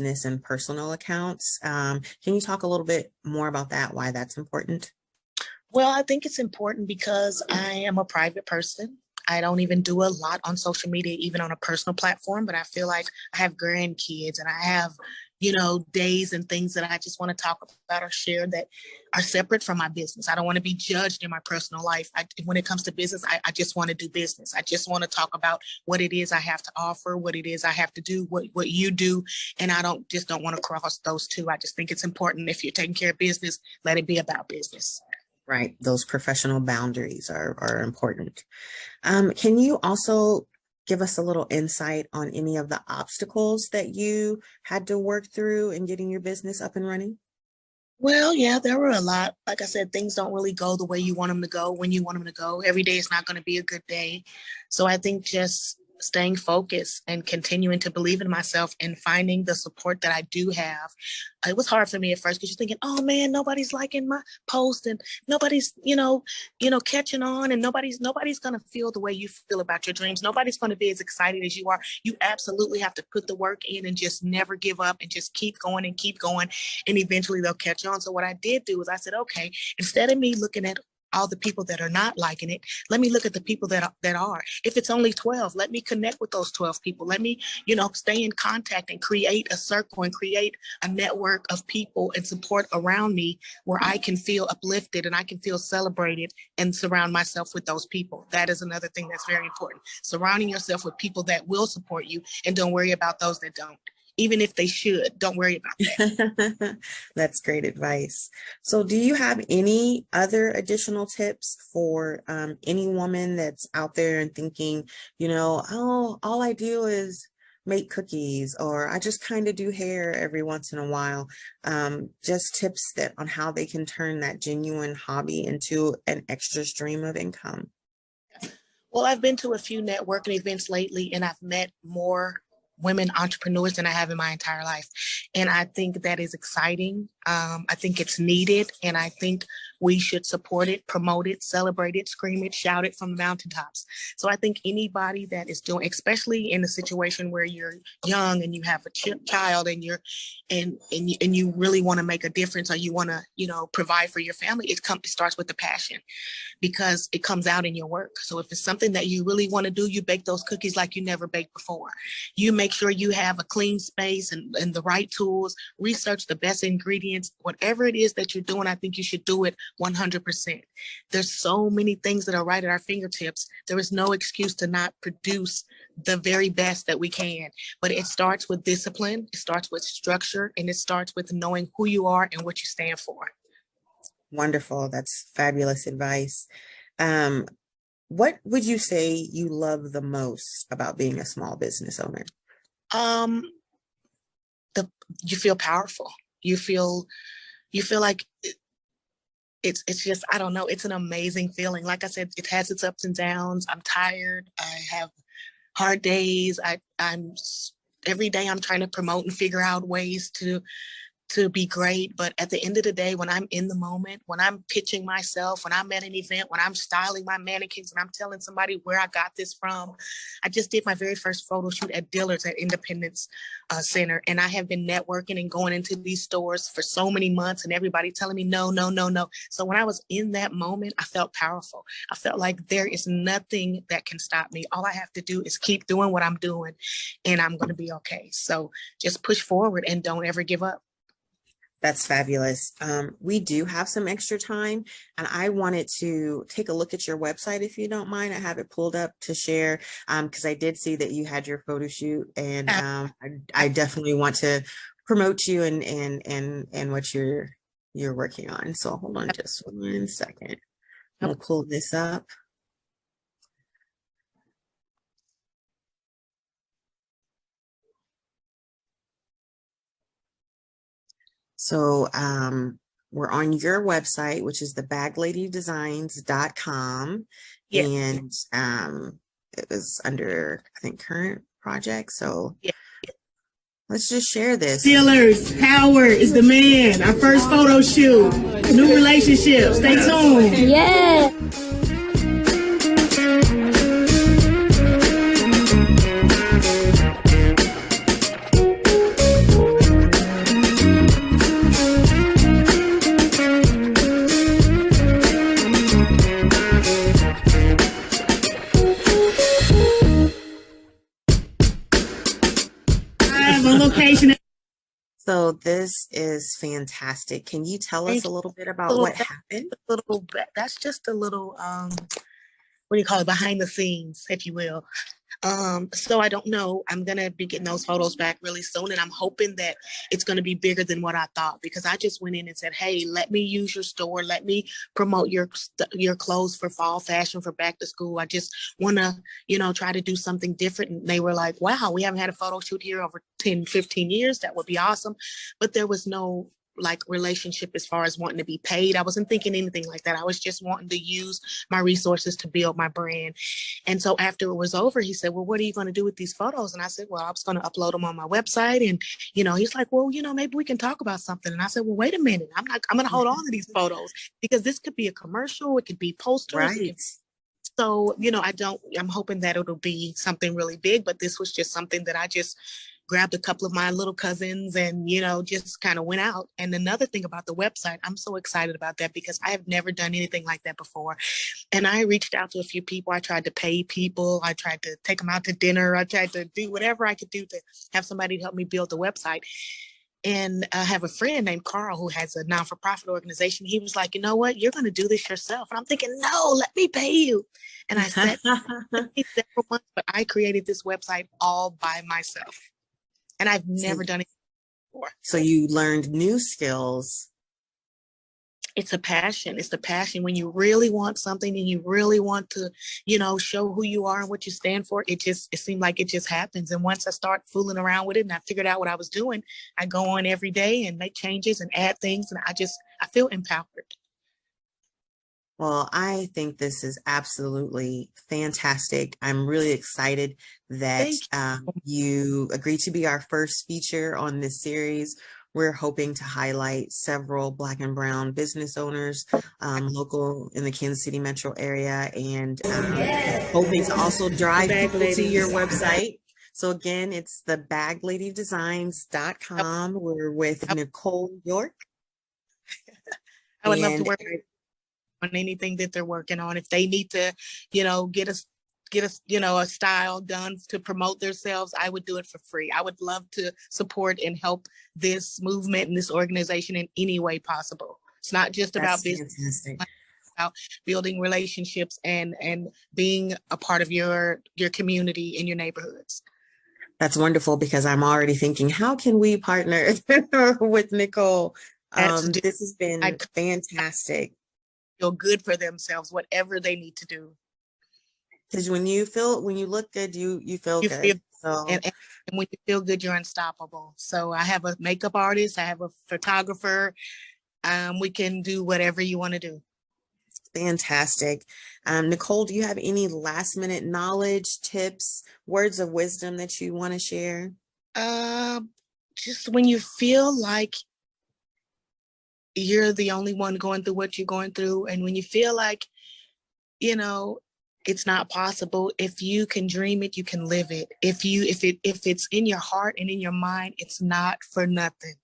business and personal accounts. Can you talk a little bit more about that, why that's important? Well, I think it's important because I am a private person. I don't even do a lot on social media, even on a personal platform, but I feel like I have grandkids and I have, days and things that I just want to talk about or share that are separate from my business. I don't want to be judged in my personal life. When it comes to business, I just want to do business. I just want to talk about what it is I have to offer, what it is I have to do, what you do. And I don't want to cross those two. I just think it's important if you're taking care of business, let it be about business. Right. Those professional boundaries are important. Can you also give us a little insight on any of the obstacles that you had to work through in getting your business up and running? Well, yeah, there were a lot. Like I said, things don't really go the way you want them to go when you want them to go. Every day is not going to be a good day. So I think just staying focused and continuing to believe in myself and finding the support that I do have. It was hard for me at first because you're thinking, oh man, nobody's liking my post and nobody's, catching on, and nobody's going to feel the way you feel about your dreams. Nobody's going to be as excited as you are. You absolutely have to put the work in and just never give up and just keep going and keep going. And eventually they'll catch on. So what I did do is I said, okay, instead of me looking at all the people that are not liking it, let me look at the people that are. If it's only 12, let me connect with those 12 people. Let me, stay in contact and create a circle and create a network of people and support around me where I can feel uplifted and I can feel celebrated and surround myself with those people. That is another thing that's very important. Surrounding yourself with people that will support you, and don't worry about those that don't. Even if they should, don't worry about that. That's great advice. So do you have any other additional tips for any woman that's out there and thinking, oh, all I do is make cookies, or I just kind of do hair every once in a while. Just tips on how they can turn that genuine hobby into an extra stream of income. Well, I've been to a few networking events lately, and I've met more women entrepreneurs than I have in my entire life. And I think that is exciting. I think it's needed. And I think we should support it, promote it, celebrate it, scream it, shout it from the mountaintops. So I think anybody that is doing, especially in a situation where you're young and you have a child and you really want to make a difference, or you want to, provide for your family, it starts with the passion, because it comes out in your work. So if it's something that you really want to do, you bake those cookies like you never baked before. You make sure you have a clean space and the right tools, research the best ingredients, whatever it is that you're doing, I think you should do it 100%. There's so many things that are right at our fingertips. There is no excuse to not produce the very best that we can, but it starts with discipline, it starts with structure, and it starts with knowing who you are and what you stand for. Wonderful. That's fabulous advice. What would you say you love the most about being a small business owner? You feel powerful. You feel like it's just, I don't know, it's an amazing feeling. Like I said, it has its ups and downs. I'm tired. I have hard days. I'm every day I'm trying to promote and figure out ways to be great. But at the end of the day, when I'm in the moment, when I'm pitching myself, when I'm at an event, when I'm styling my mannequins, and I'm telling somebody where I got this from. I just did my very first photo shoot at Dillard's at Independence Center. And I have been networking and going into these stores for so many months, and everybody telling me no, no, no, no. So when I was in that moment, I felt powerful. I felt like there is nothing that can stop me. All I have to do is keep doing what I'm doing, and I'm going to be okay. So just push forward and don't ever give up. That's fabulous. We do have some extra time, and I wanted to take a look at your website, if you don't mind. I have it pulled up to share because I did see that you had your photo shoot, and I definitely want to promote you and what you're working on. So hold on just 1 second. I'll pull this up. So we're on your website, which is thebagladydesigns.com. Yes. And it was under, I think, current project. So let's just share this. Steelers, Howard is the man. Our first photo shoot. New relationship. Stay tuned. Yeah. information. So this is fantastic. Can you tell us Thank a you. little bit about what That's happened? a little that's just a little what do you call it, behind the scenes, if you will. So I don't know. I'm gonna be getting those photos back really soon, and I'm hoping that it's gonna be bigger than what I thought, because I just went in and said, "Hey, let me use your store. Let me promote your clothes for fall fashion, for back to school. I just wanna, try to do something different." And they were like, "Wow, we haven't had a photo shoot here over 10, 15 years. That would be awesome." But there was no like relationship as far as wanting to be paid. I wasn't thinking anything like that. I was just wanting to use my resources to build my brand. And so after it was over, he said, "Well, what are you going to do with these photos?" And I said, "Well, I was going to upload them on my website." And, he's like, "Well, maybe we can talk about something." And I said, "Well, wait a minute. I'm going to hold on to these photos, because this could be a commercial. It could be posters. Right. So, I'm hoping that it'll be something really big, but this was just something that I just grabbed a couple of my little cousins and, just kind of went out. And another thing about the website, I'm so excited about that, because I have never done anything like that before. And I reached out to a few people. I tried to pay people. I tried to take them out to dinner. I tried to do whatever I could do to have somebody help me build the website. And I have a friend named Carl who has a non-for-profit organization. He was like, "You know what? You're going to do this yourself." And I'm thinking, "No, let me pay you." And I said, several months, but I created this website all by myself. And I've never done it before. So you learned new skills. It's a passion. It's the passion. When you really want something and you really want to, show who you are and what you stand for, it seemed like it just happens. And once I start fooling around with it and I figured out what I was doing, I go on every day and make changes and add things. And I feel empowered. Well, I think this is absolutely fantastic. I'm really excited that you agreed to be our first feature on this series. We're hoping to highlight several Black and Brown business owners local in the Kansas City metro area, and hoping to also drive people to your website. So again, it's the bagladydesigns.com. We're with Nicole York. I would love to work on anything that they're working on. If they need to, get a style done to promote themselves, I would do it for free. I would love to support and help this movement and this organization in any way possible. It's not just about business. Fantastic. About building relationships and being a part of your community in your neighborhoods. That's wonderful, because I'm already thinking, how can we partner with Nicole? This has been fantastic. Feel good for themselves, whatever they need to do. Because when you look good, you feel good. And when you feel good, you're unstoppable. So I have a makeup artist, I have a photographer. We can do whatever you want to do. Fantastic. Nicole, do you have any last minute knowledge, tips, words of wisdom that you want to share? Just when you feel like you're the only one going through what you're going through, and when you feel like, it's not possible, if you can dream it, you can live it. If it's in your heart and in your mind, it's not for nothing.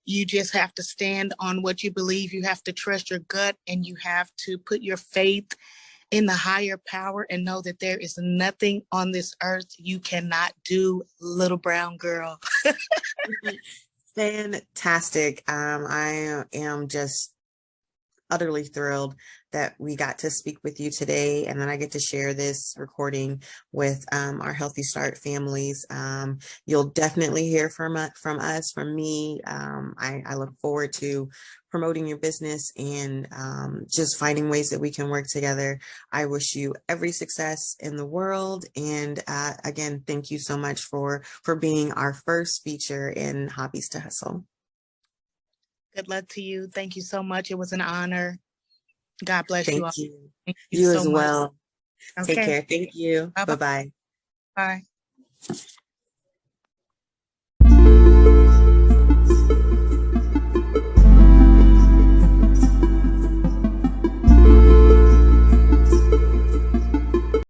You just have to stand on what you believe. You have to trust your gut, and you have to put your faith in the higher power and know that there is nothing on this earth you cannot do, little brown girl. Fantastic. I am just utterly thrilled that we got to speak with you today, and then I get to share this recording with our Healthy Start families. You'll definitely hear from us, from me. I look forward to promoting your business and just finding ways that we can work together. I wish you every success in the world, and again, thank you so much for being our first feature in Hobbies to Hustle. Good luck to you. Thank you so much. It was an honor. God bless you all. Thank you. Thank you so as much. well. Okay. Take care. Thank you. Bye-bye. Bye.